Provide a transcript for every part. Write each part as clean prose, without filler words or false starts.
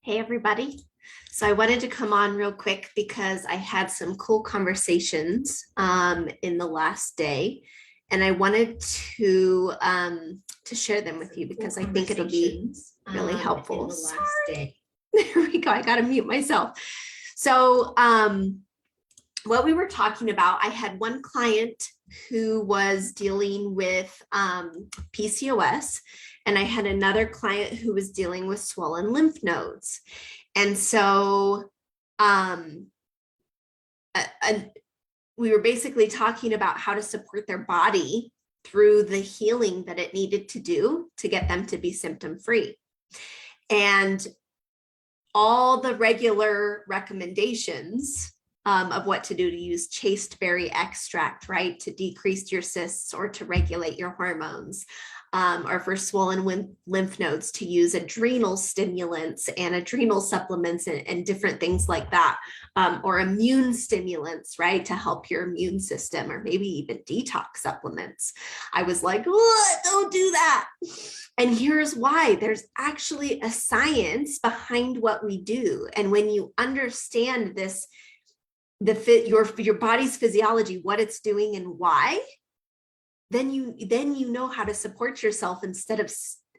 Hey, everybody. So I wanted to come on real quick because I had some cool conversations in the last day, and I wanted to share them with you because I think it'll be really helpful. In the last day. There we go. I got to mute myself. So what we were talking about, I had one client who was dealing with PCOS, and I had another client who was dealing with swollen lymph nodes. And so we were basically talking about how to support their body through the healing that it needed to do to get them to be symptom-free. And all the regular recommendations of what to do, to use chasteberry extract, right, to decrease your cysts or to regulate your hormones, or for swollen lymph nodes to use adrenal stimulants and adrenal supplements and different things like that, or immune stimulants, right, to help your immune system, or maybe even detox supplements. I was like, don't do that. And here's why. There's actually a science behind what we do. And when you understand this, your body's physiology, what it's doing and why, then you know how to support yourself instead of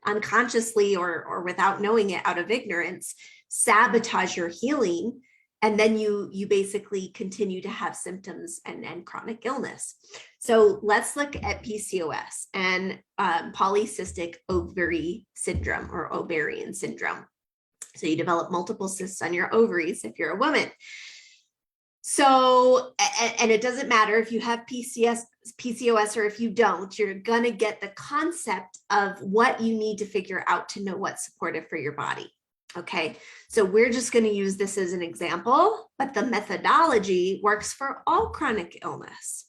unconsciously or without knowing it, out of ignorance, sabotage your healing. And then you basically continue to have symptoms and chronic illness. So let's look at PCOS and polycystic ovary syndrome, or ovarian syndrome. So you develop multiple cysts on your ovaries if you're a woman. So, and it doesn't matter if you have PCOS or if you don't, you're going to get the concept of what you need to figure out to know what's supportive for your body. Okay, so we're just going to use this as an example, but the methodology works for all chronic illness.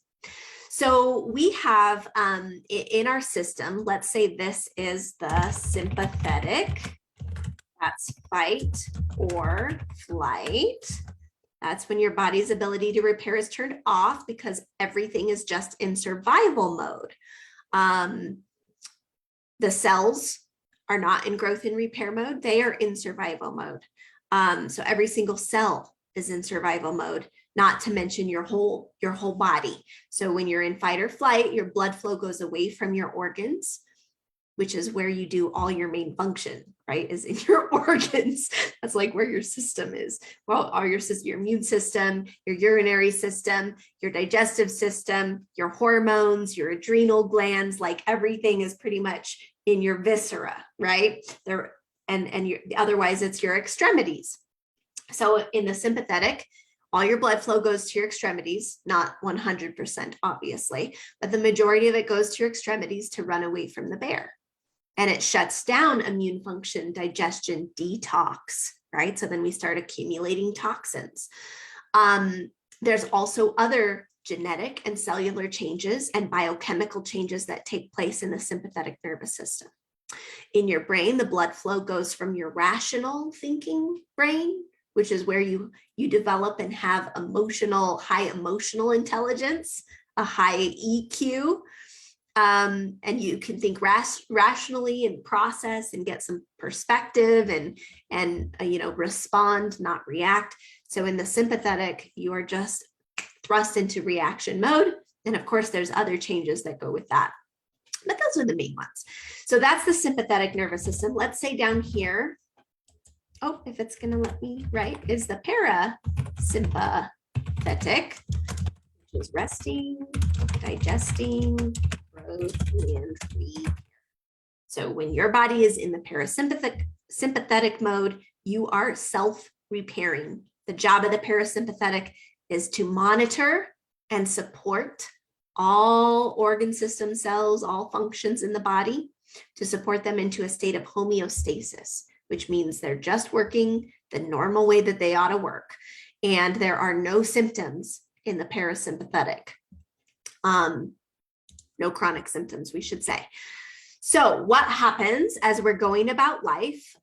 So we have in our system, let's say this is the sympathetic, that's fight or flight. That's when your body's ability to repair is turned off because everything is just in survival mode. The cells are not in growth and repair mode. They are in survival mode. So every single cell is in survival mode, not to mention your whole body. So when you're in fight or flight, your blood flow goes away from your organs, which is where you do all your main function, right, is in your organs. That's like where your system is. Well, all your immune system, your urinary system, your digestive system, your hormones, your adrenal glands, like everything is pretty much in your viscera, right? Otherwise it's your extremities. So in the sympathetic, all your blood flow goes to your extremities, not 100%, obviously, but the majority of it goes to your extremities to run away from the bear. And it shuts down immune function, digestion, detox, right? So then we start accumulating toxins. There's also other genetic and cellular changes and biochemical changes that take place in the sympathetic nervous system. In your brain, the blood flow goes from your rational thinking brain, which is where you develop and have high emotional intelligence, a high EQ, and you can think rationally and process and get some perspective and respond, not react. So in the sympathetic, you are just thrust into reaction mode. And of course, there's other changes that go with that. But those are the main ones. So that's the sympathetic nervous system. Let's say down here, if it's going to let me, right, is the parasympathetic, which is resting, digesting, growth, and repair. So when your body is in the sympathetic mode, you are self-repairing. The job of the parasympathetic is to monitor and support all organ system cells, all functions in the body, to support them into a state of homeostasis, which means they're just working the normal way that they ought to work. And there are no symptoms in the parasympathetic. No chronic symptoms, we should say. So what happens as we're going about life?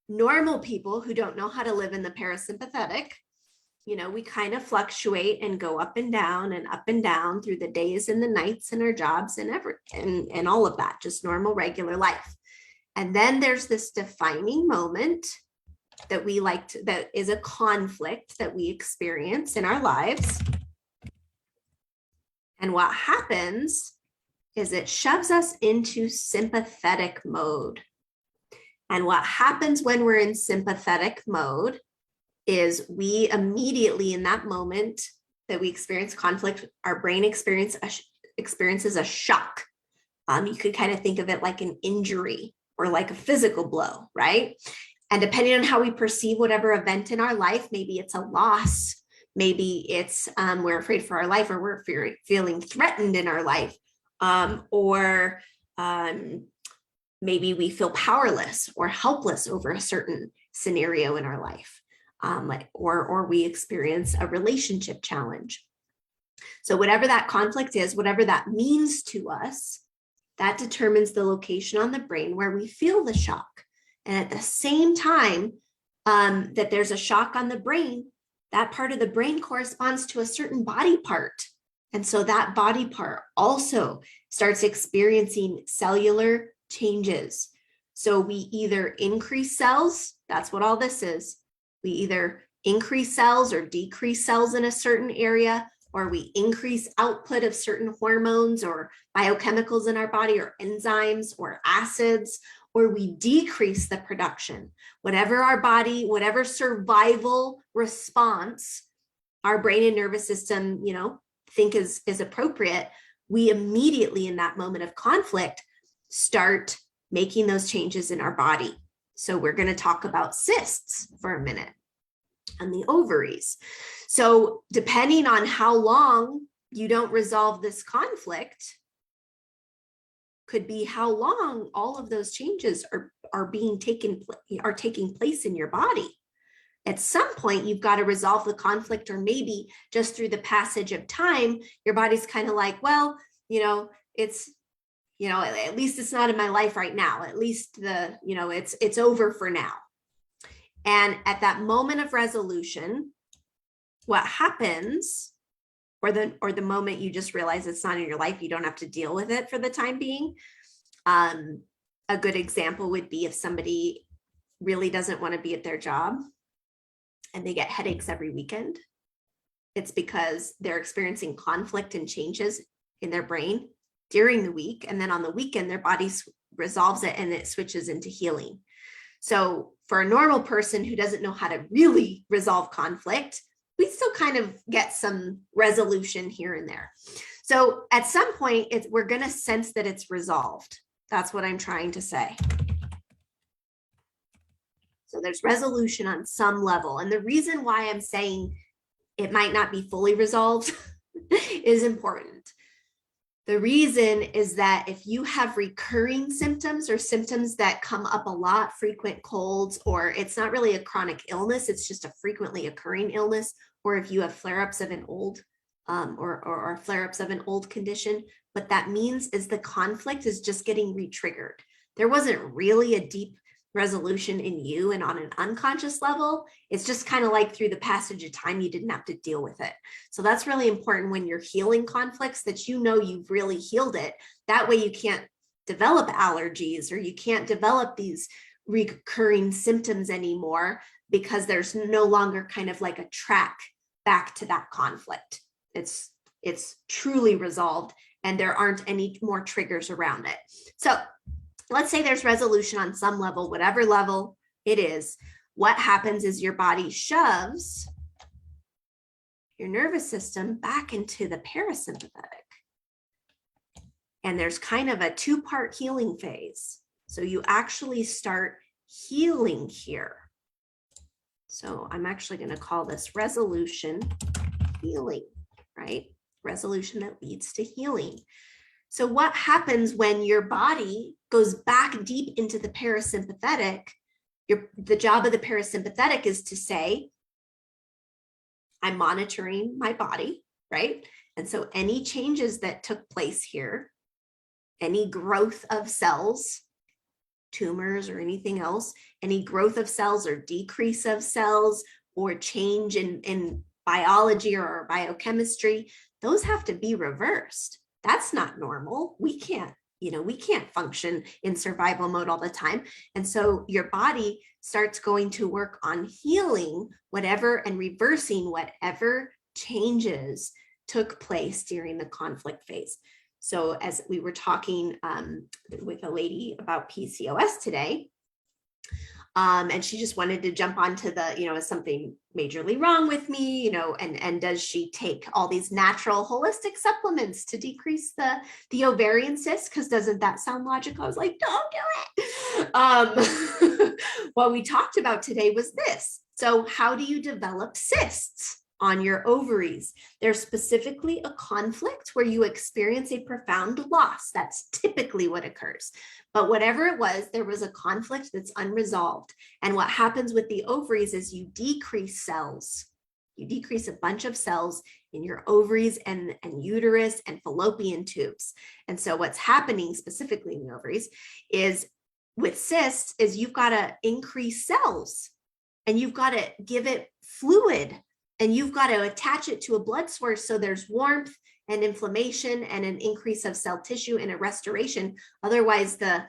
Normal people who don't know how to live in the parasympathetic, we kind of fluctuate and go up and down through the days and the nights and our jobs and all of that, just normal, regular life. And then there's this defining moment that we like to, that is a conflict that we experience in our lives. And what happens is it shoves us into sympathetic mode. And what happens when we're in sympathetic mode is we immediately, in that moment that we experience conflict, our brain experiences a shock. You could kind of think of it like an injury or like a physical blow, right? And depending on how we perceive whatever event in our life, maybe it's a loss, maybe it's we're afraid for our life, or we're feeling threatened in our life, or maybe we feel powerless or helpless over a certain scenario in our life, or we experience a relationship challenge. So whatever that conflict is, whatever that means to us, that determines the location on the brain where we feel the shock. And at the same time that there's a shock on the brain, that part of the brain corresponds to a certain body part. And so that body part also starts experiencing cellular changes. So we either increase cells, that's what all this is. We either increase cells or decrease cells in a certain area, or we increase output of certain hormones or biochemicals in our body, or enzymes or acids, or we decrease the production. Whatever our body, whatever survival response our brain and nervous system, think is appropriate, we immediately in that moment of conflict start making those changes in our body. So we're going to talk about cysts for a minute and the ovaries. So depending on how long you don't resolve this conflict, could be how long all of those changes are taking place in your body. At some point, you've got to resolve the conflict, or maybe just through the passage of time, your body's kind of like, well, it's, at least it's not in my life right now. At least it's over for now. And at that moment of resolution, what happens, or the moment you just realize it's not in your life, you don't have to deal with it for the time being. A good example would be if somebody really doesn't want to be at their job and they get headaches every weekend. It's because they're experiencing conflict and changes in their brain during the week. And then on the weekend, their body resolves it and it switches into healing. So for a normal person who doesn't know how to really resolve conflict, we still kind of get some resolution here and there. So at some point, we're going to sense that it's resolved. That's what I'm trying to say. So there's resolution on some level. And the reason why I'm saying it might not be fully resolved is important. The reason is that if you have recurring symptoms or symptoms that come up a lot, frequent colds, or it's not really a chronic illness, it's just a frequently occurring illness, or if you have flare-ups of an old or flare-ups of an old condition, what that means is the conflict is just getting re-triggered. There wasn't really a deep resolution in you, and on an unconscious level, it's just kind of like through the passage of time, you didn't have to deal with it. So that's really important when you're healing conflicts, that you've really healed it. That way you can't develop allergies, or you can't develop these recurring symptoms anymore, because there's no longer kind of like a track back to that conflict. It's truly resolved, and there aren't any more triggers around it. So let's say there's resolution on some level, whatever level it is. What happens is your body shoves your nervous system back into the parasympathetic. And there's kind of a two-part healing phase. So you actually start healing here. So I'm actually going to call this resolution healing, right? Resolution that leads to healing. So what happens when your body goes back deep into the parasympathetic? The job of the parasympathetic is to say, I'm monitoring my body, right? And so any changes that took place here, any growth of cells, tumors or anything else, any growth of cells or decrease of cells or change in biology or biochemistry, those have to be reversed. That's not normal. We can't we can't function in survival mode all the time. And so your body starts going to work on healing whatever and reversing whatever changes took place during the conflict phase. So as we were talking with a lady about PCOS today, and she just wanted to jump onto the, is something majorly wrong with me, and does she take all these natural holistic supplements to decrease the ovarian cysts? Because doesn't that sound logical? I was like, don't do it. What we talked about today was this. So how do you develop cysts on your ovaries? There's specifically a conflict where you experience a profound loss. That's typically what occurs. But whatever it was, there was a conflict that's unresolved. And what happens with the ovaries is you decrease cells. You decrease a bunch of cells in your ovaries and uterus and fallopian tubes. And so what's happening specifically in the ovaries is with cysts is you've got to increase cells and you've got to give it fluid and you've got to attach it to a blood source so there's warmth and inflammation and an increase of cell tissue and a restoration. Otherwise, the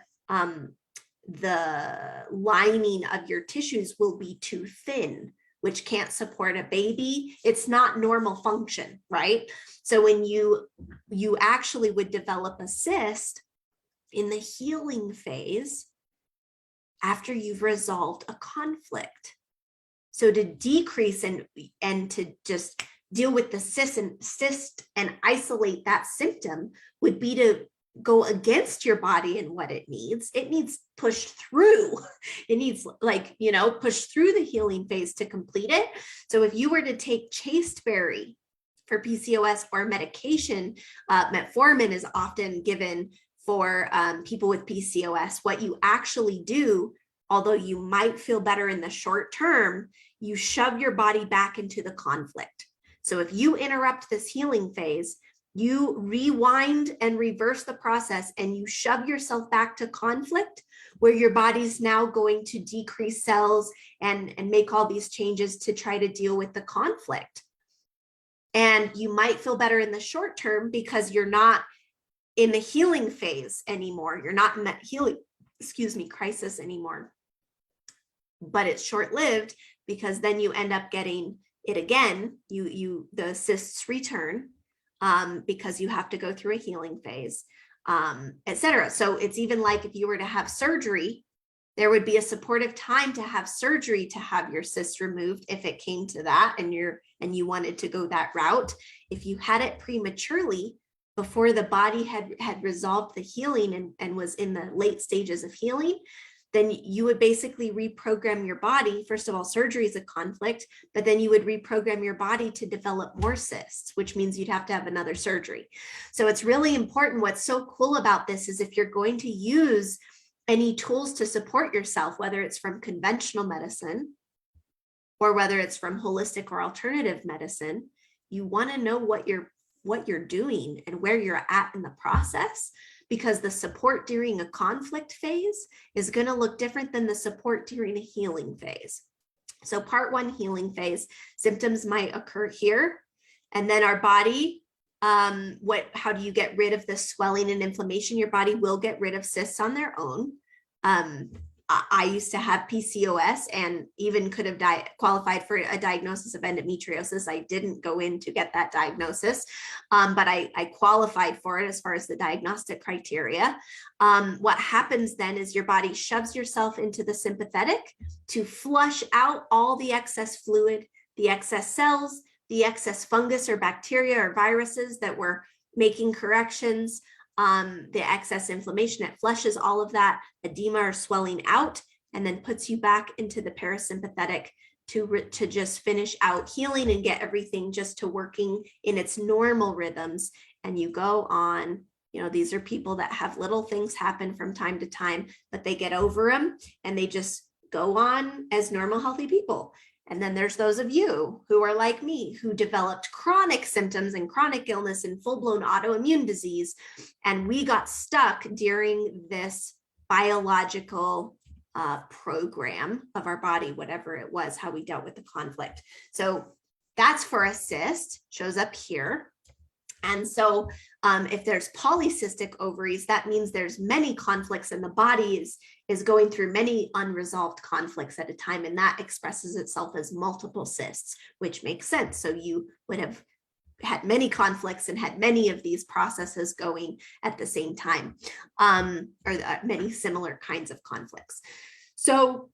lining of your tissues will be too thin, which can't support a baby. It's not normal function, right? So when you actually would develop a cyst in the healing phase after you've resolved a conflict. So to decrease and to just deal with the cyst and isolate that symptom would be to go against your body and what it needs. It needs pushed through. It needs push through the healing phase to complete it. So if you were to take chasteberry for PCOS or medication, metformin is often given for people with PCOS. What you actually do, although you might feel better in the short term, you shove your body back into the conflict. So if you interrupt this healing phase, you rewind and reverse the process and you shove yourself back to conflict where your body's now going to decrease cells and make all these changes to try to deal with the conflict. And you might feel better in the short term because you're not in the healing phase anymore. You're not in that healing, crisis anymore. But it's short-lived because then you end up getting it again. The cysts return because you have to go through a healing phase, etc. So it's even like if you were to have surgery, there would be a supportive time to have surgery to have your cysts removed if it came to that and you wanted to go that route. If you had it prematurely before the body had resolved the healing and was in the late stages of healing, then you would basically reprogram your body. First of all, surgery is a conflict, but then you would reprogram your body to develop more cysts, which means you'd have to have another surgery. So it's really important. What's so cool about this is if you're going to use any tools to support yourself, whether it's from conventional medicine or whether it's from holistic or alternative medicine, you want to know what you're doing and where you're at in the process, because the support during a conflict phase is going to look different than the support during a healing phase. So part one, healing phase, symptoms might occur here. And then our body, how do you get rid of the swelling and inflammation? Your body will get rid of cysts on their own. I used to have PCOS and even could have qualified for a diagnosis of endometriosis. I didn't go in to get that diagnosis, but I qualified for it as far as the diagnostic criteria. What happens then is your body shoves yourself into the sympathetic to flush out all the excess fluid, the excess cells, the excess fungus or bacteria or viruses that were making corrections. The excess inflammation, it flushes all of that edema or swelling out and then puts you back into the parasympathetic to just finish out healing and get everything just to working in its normal rhythms. And you go on, these are people that have little things happen from time to time, but they get over them and they just go on as normal, healthy people. And then there's those of you who are like me, who developed chronic symptoms and chronic illness and full-blown autoimmune disease. And we got stuck during this biological program of our body, whatever it was, how we dealt with the conflict. So that's for a cyst, shows up here. And so if there's polycystic ovaries, that means there's many conflicts and the body is going through many unresolved conflicts at a time. And that expresses itself as multiple cysts, which makes sense. So you would have had many conflicts and had many of these processes going at the same time, or many similar kinds of conflicts. So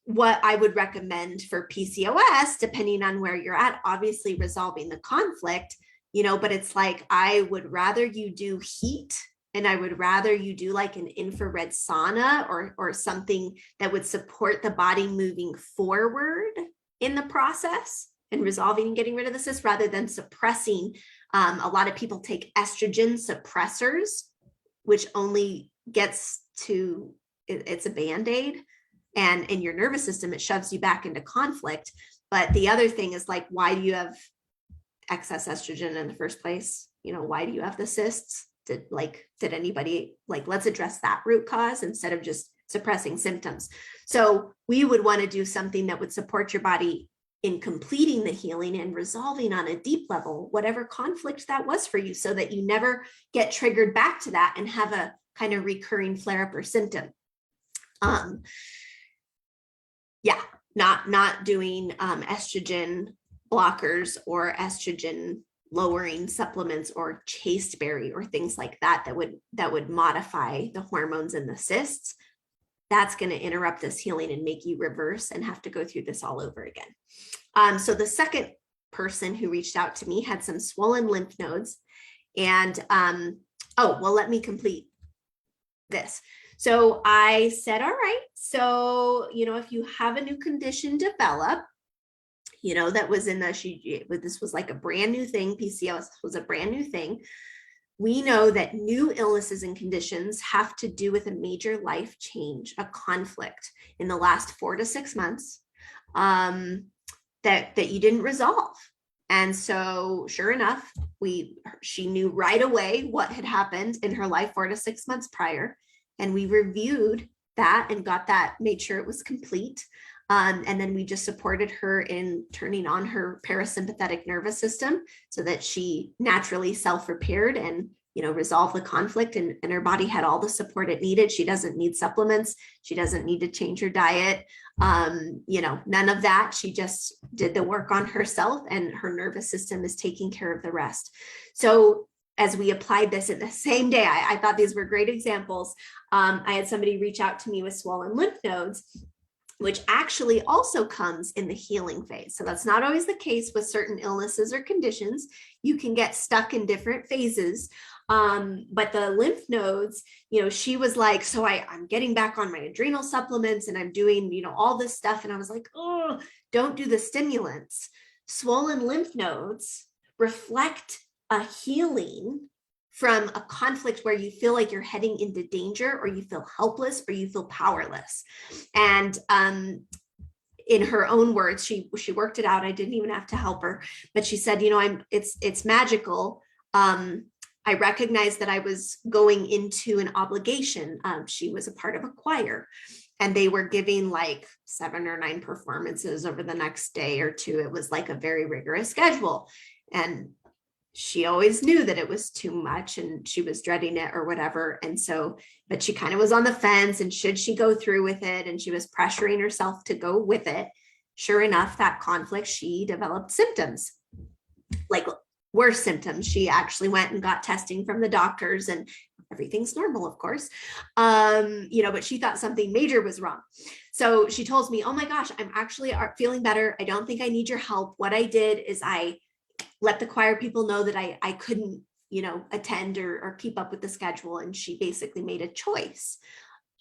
what I would recommend for PCOS, depending on where you're at, obviously resolving the conflict, but it's like, I would rather you do heat, and I would rather you do like an infrared sauna or something that would support the body moving forward in the process and resolving and getting rid of the cyst, rather than suppressing. A lot of people take estrogen suppressors, which only gets to, it's a Band-Aid. And in your nervous system, it shoves you back into conflict. But the other thing is like, why do you have excess estrogen in the first place? Why do you have the cysts? Did anybody, let's address that root cause instead of just suppressing symptoms. So we would want to do something that would support your body in completing the healing and resolving on a deep level, whatever conflict that was for you, so that you never get triggered back to that and have a kind of recurring flare-up or symptom. Not doing estrogen blockers or estrogen lowering supplements or chasteberry or things like that would modify the hormones in the cysts. That's going to interrupt this healing and make you reverse and have to go through this all over again. So the second person who reached out to me had some swollen lymph nodes, and let me complete this. So I said, all right, so, if you have a new condition develop, that was this was like a brand new thing. PCOS was a brand new thing. We know that new illnesses and conditions have to do with a major life change, a conflict in the last 4 to 6 months that you didn't resolve. And so sure enough, she knew right away what had happened in her life 4 to 6 months prior. And we reviewed that and got that, made sure it was complete. And then we just supported her in turning on her parasympathetic nervous system so that she naturally self-repaired and, resolved the conflict, and her body had all the support it needed. She doesn't need supplements. She doesn't need to change her diet. None of that. She just did the work on herself, and her nervous system is taking care of the rest. So as we applied this in the same day, I thought these were great examples. I had somebody reach out to me with swollen lymph nodes, which actually also comes in the healing phase. So that's not always the case with certain illnesses or conditions. You can get stuck in different phases. But the lymph nodes, she was like, so I'm getting back on my adrenal supplements and I'm doing, all this stuff. And I was like, oh, don't do the stimulants. Swollen lymph nodes reflect a healing from a conflict where you feel like you're heading into danger, or you feel helpless, or you feel powerless. And in her own words, she worked it out. I didn't even have to help her, but she said, it's magical. I recognized that I was going into an obligation. She was a part of a choir, and they were giving like 7 or 9 performances over the next day or two. It was like a very rigorous schedule. And she always knew that it was too much and she was dreading it or whatever. And so, but she kind of was on the fence, and should she go through with it? And she was pressuring herself to go with it. Sure enough, that conflict, she developed symptoms, like worse symptoms. She actually went and got testing from the doctors, and everything's normal, of course. But she thought something major was wrong. So she told me, oh my gosh, I'm actually feeling better. I don't think I need your help. What I did is I let the choir people know that I couldn't, attend or keep up with the schedule. And she basically made a choice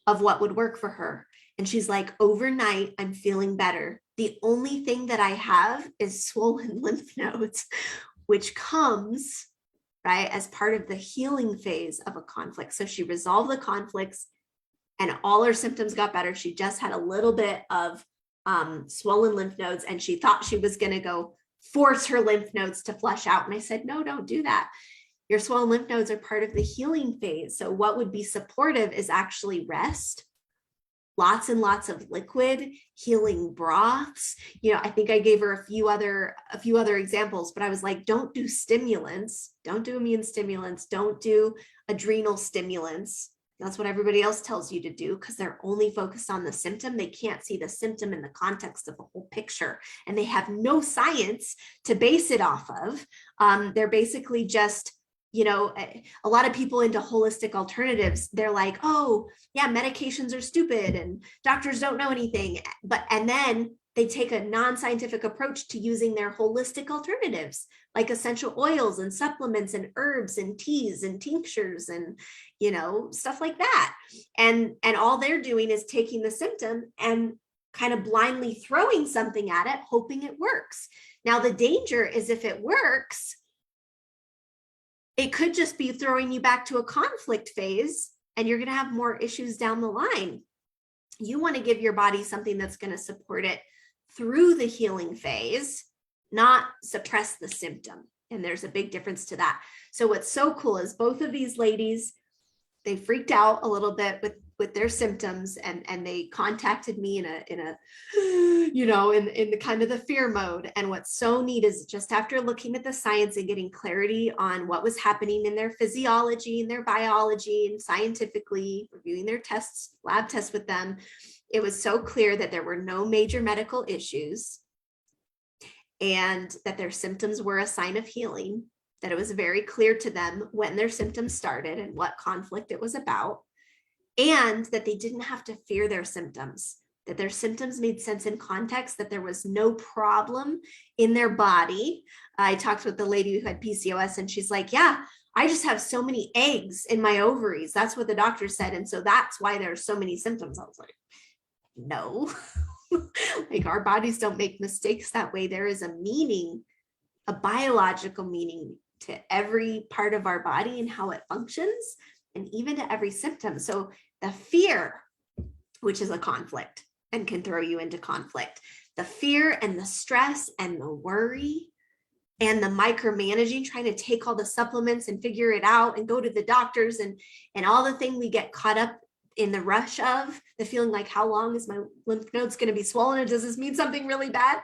of what would work for her. And she's like, overnight, I'm feeling better. The only thing that I have is swollen lymph nodes, which comes, right, as part of the healing phase of a conflict. So she resolved the conflicts and all her symptoms got better. She just had a little bit of swollen lymph nodes, and she thought she was going to go force her lymph nodes to flush out. And I said, no, don't do that. Your swollen lymph nodes are part of the healing phase. So what would be supportive is actually rest, lots and lots of liquid healing broths. I think I gave her a few other examples, but I was like, don't do stimulants, don't do immune stimulants, don't do adrenal stimulants. That's what everybody else tells you to do, because they're only focused on the symptom. They can't see the symptom in the context of the whole picture, and they have no science to base it off of. They're basically just, a lot of people into holistic alternatives, they're like, oh yeah, medications are stupid and doctors don't know anything. And then they take a non-scientific approach to using their holistic alternatives, like essential oils and supplements and herbs and teas and tinctures and, stuff like that. And all they're doing is taking the symptom and kind of blindly throwing something at it, hoping it works. Now, the danger is if it works, it could just be throwing you back to a conflict phase, and you're going to have more issues down the line. You want to give your body something that's going to support it through the healing phase, not suppress the symptom. And there's a big difference to that. So what's so cool is both of these ladies, they freaked out a little bit with their symptoms, and they contacted me in the kind of the fear mode. And what's so neat is just after looking at the science and getting clarity on what was happening in their physiology and their biology, and scientifically reviewing their tests, lab tests with them, it was so clear that there were no major medical issues, and that their symptoms were a sign of healing, that it was very clear to them when their symptoms started and what conflict it was about, and that they didn't have to fear their symptoms, that their symptoms made sense in context, that there was no problem in their body. I talked with the lady who had PCOS, and she's like, yeah, I just have so many eggs in my ovaries. That's what the doctor said. And so that's why there's so many symptoms. I was like, no, like our bodies don't make mistakes that way. There is a meaning, a biological meaning to every part of our body and how it functions, and even to every symptom. So the fear, which is a conflict and can throw you into conflict, the fear and the stress and the worry and the micromanaging, trying to take all the supplements and figure it out and go to the doctors and all the thing we get caught up in the rush of, the feeling like, how long is my lymph nodes going to be swollen? And does this mean something really bad?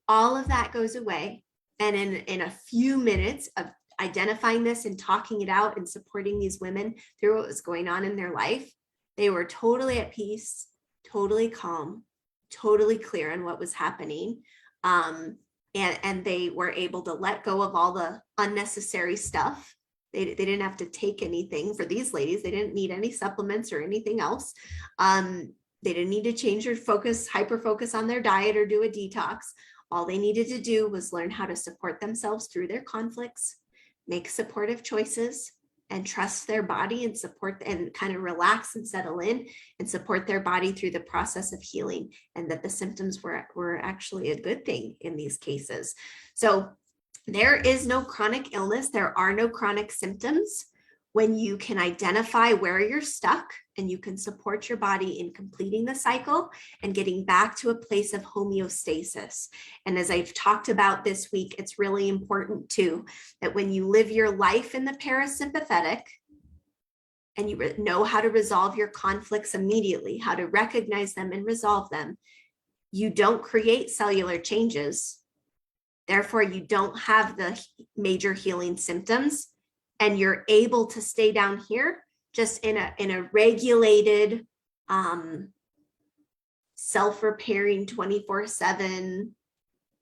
All of that goes away. And in a few minutes of identifying this and talking it out and supporting these women through what was going on in their life, they were totally at peace, totally calm, totally clear on what was happening. And they were able to let go of all the unnecessary stuff. They didn't have to take anything for these ladies. They didn't need any supplements or anything else. They didn't need to change their focus, hyper focus on their diet or do a detox. All they needed to do was learn how to support themselves through their conflicts, make supportive choices, and trust their body and support and kind of relax and settle in and support their body through the process of healing, and that the symptoms were actually a good thing in these cases. So there is no chronic illness. There are no chronic symptoms when you can identify where you're stuck and you can support your body in completing the cycle and getting back to a place of homeostasis. And as I've talked about this week, it's really important too, that when you live your life in the parasympathetic and you know how to resolve your conflicts immediately, how to recognize them and resolve them, you don't create cellular changes. Therefore, you don't have the major healing symptoms, and you're able to stay down here just in a regulated, self-repairing 24/7.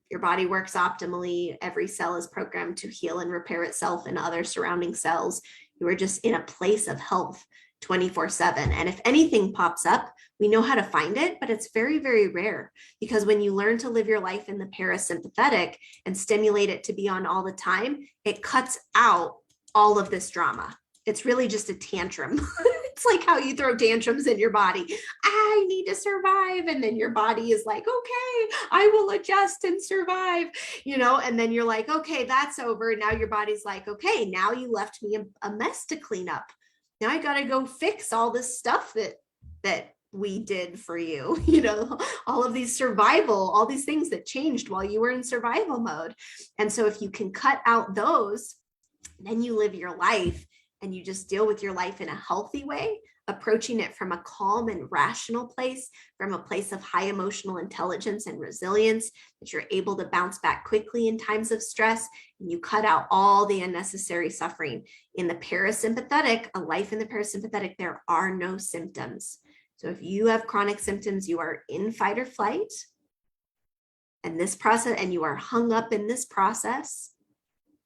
Your body works optimally. Every cell is programmed to heal and repair itself and other surrounding cells. You are just in a place of health 24/7. And if anything pops up, we know how to find it, but it's very, very rare, because when you learn to live your life in the parasympathetic and stimulate it to be on all the time, it cuts out all of this drama. It's really just a tantrum. It's like how you throw tantrums in your body. I need to survive. And then your body is like, okay, I will adjust and survive, and then you're like, okay, that's over. Now your body's like, okay, now you left me a mess to clean up. Now I got to go fix all this stuff that we did for you, all of these all these things that changed while you were in survival mode. And so if you can cut out those, then you live your life and you just deal with your life in a healthy way, approaching it from a calm and rational place, from a place of high emotional intelligence and resilience, that you're able to bounce back quickly in times of stress, and you cut out all the unnecessary suffering. In the parasympathetic, a life in the parasympathetic, there are no symptoms. So if you have chronic symptoms, you are in fight or flight, and this process, and you are hung up in this process.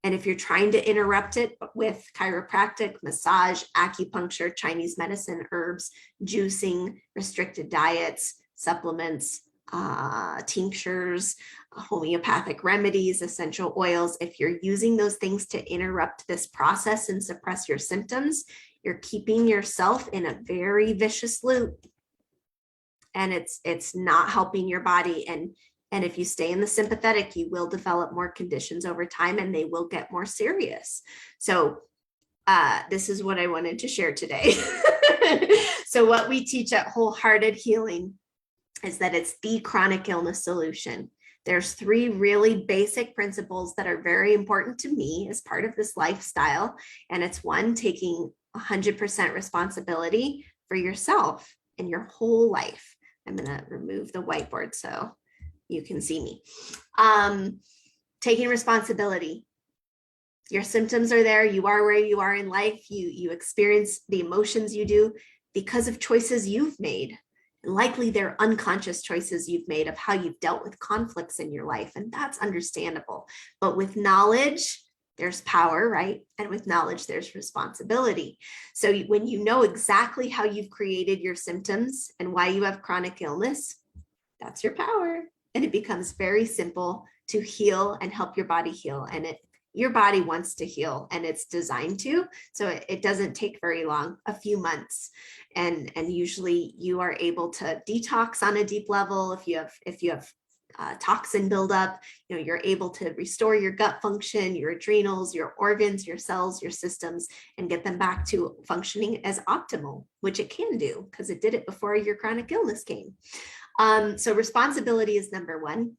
And if you're trying to interrupt it with chiropractic, massage, acupuncture, Chinese medicine, herbs, juicing, restricted diets, supplements, tinctures, homeopathic remedies, essential oils, if you're using those things to interrupt this process and suppress your symptoms, you're keeping yourself in a very vicious loop. And it's not helping your body. And if you stay in the sympathetic, you will develop more conditions over time, and they will get more serious. So this is what I wanted to share today. So what we teach at Wholehearted Healing is that it's the chronic illness solution. There's 3 really basic principles that are very important to me as part of this lifestyle. And it's 1, taking 100% responsibility for yourself and your whole life. I'm going to remove the whiteboard so you can see me. Taking responsibility. Your symptoms are there. You are where you are in life. You experience the emotions you do because of choices you've made. And likely they're unconscious choices you've made of how you've dealt with conflicts in your life. And that's understandable. But with knowledge, there's power, right? And with knowledge, there's responsibility. So when you know exactly how you've created your symptoms and why you have chronic illness, that's your power. And it becomes very simple to heal and help your body heal. And your body wants to heal, and it's designed to. So it doesn't take very long, a few months. And usually you are able to detox on a deep level. If you have toxin buildup, you're able to restore your gut function, your adrenals, your organs, your cells, your systems, and get them back to functioning as optimal, which it can do because it did it before your chronic illness came. So responsibility is number 1.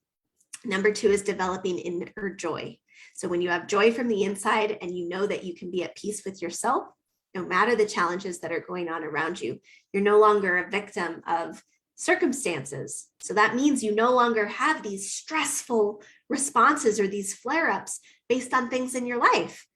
Number 2 is developing inner joy. So when you have joy from the inside and you know that you can be at peace with yourself, no matter the challenges that are going on around you, you're no longer a victim of circumstances. So that means you no longer have these stressful responses or these flare-ups based on things in your life.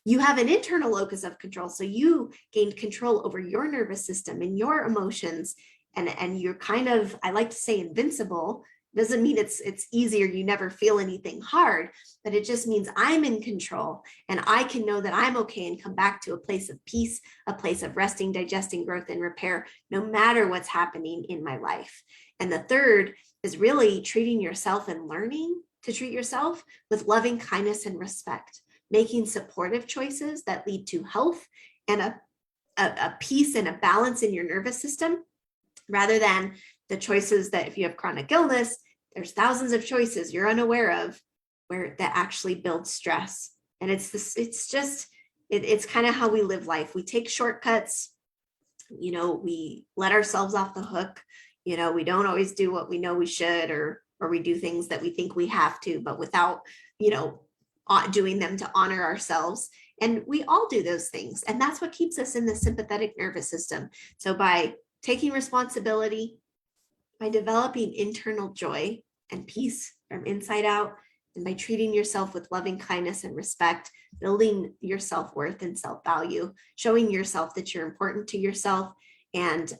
You have an internal locus of control. So you gained control over your nervous system and your emotions. And you're kind of, I like to say, invincible. Doesn't mean it's easy or you never feel anything hard, but it just means I'm in control and I can know that I'm okay and come back to a place of peace, a place of resting, digesting, growth, and repair, no matter what's happening in my life. And the third is really treating yourself and learning to treat yourself with loving kindness and respect, making supportive choices that lead to health and a peace and a balance in your nervous system, rather than the choices that if you have chronic illness, there's thousands of choices you're unaware of where that actually build stress. And it's kind of how we live life. We take shortcuts, we let ourselves off the hook. We don't always do what we know we should, or we do things that we think we have to, but without, doing them to honor ourselves. And we all do those things. And that's what keeps us in the sympathetic nervous system. So by taking responsibility, by developing internal joy and peace from inside out, and by treating yourself with loving kindness and respect, building your self-worth and self-value, showing yourself that you're important to yourself, and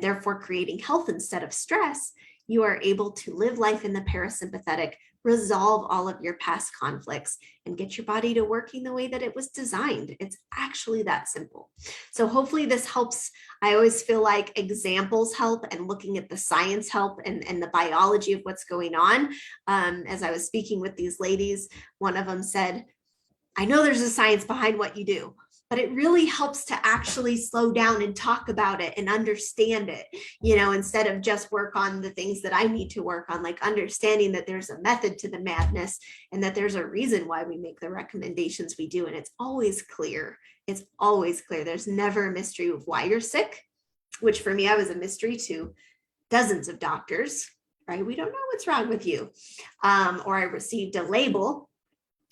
therefore creating health instead of stress, you are able to live life in the parasympathetic, resolve all of your past conflicts, and get your body to working the way that it was designed. It's actually that simple. So hopefully this helps. I always feel like examples help, and looking at the science help, and the biology of what's going on. As I was speaking with these ladies, one of them said, I know there's a science behind what you do, but it really helps to actually slow down and talk about it and understand it, instead of just work on the things that I need to work on, like understanding that there's a method to the madness and that there's a reason why we make the recommendations we do. And it's always clear. It's always clear. There's never a mystery of why you're sick, which for me, I was a mystery to dozens of doctors, right? We don't know what's wrong with you. Or I received a label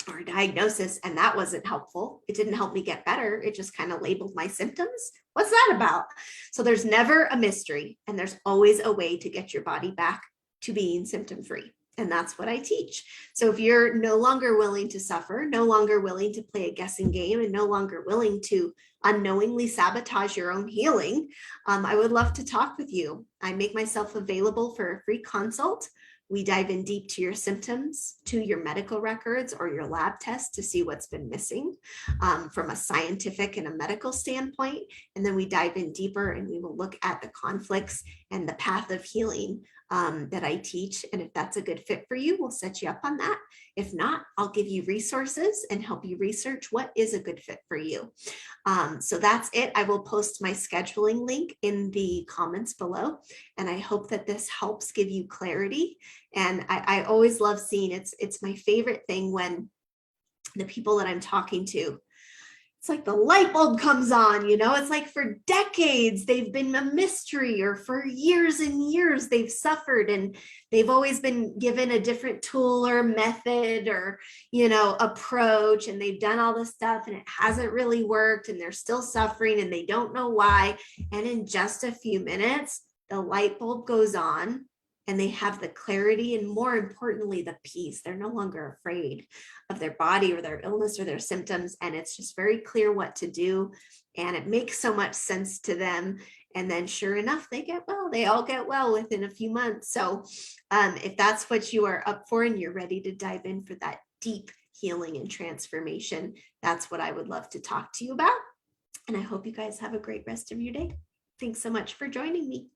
or a diagnosis, and that wasn't helpful. It didn't help me get better. It just kind of labeled my symptoms. What's that about? So there's never a mystery, and there's always a way to get your body back to being symptom free. And that's what I teach. So if you're no longer willing to suffer, no longer willing to play a guessing game, and no longer willing to unknowingly sabotage your own healing, I would love to talk with you. I make myself available for a free consult. We dive in deep to your symptoms, to your medical records or your lab tests to see what's been missing from a scientific and a medical standpoint. And then we dive in deeper and we will look at the conflicts and the path of healing that I teach. And if that's a good fit for you, we'll set you up on that. If not, I'll give you resources and help you research what is a good fit for you. So that's it. I will post my scheduling link in the comments below. And I hope that this helps give you clarity. And I always love seeing it's my favorite thing when the people that I'm talking to, it's like the light bulb comes on, it's like for decades they've been a mystery, or for years and years they've suffered and they've always been given a different tool or method or, approach, and they've done all this stuff and it hasn't really worked and they're still suffering and they don't know why. And in just a few minutes, the light bulb goes on and they have the clarity and, more importantly, the peace. They're no longer afraid of their body or their illness or their symptoms. And it's just very clear what to do. And it makes so much sense to them. And then sure enough, they get well. They all get well within a few months. So if that's what you are up for and you're ready to dive in for that deep healing and transformation, that's what I would love to talk to you about. And I hope you guys have a great rest of your day. Thanks so much for joining me.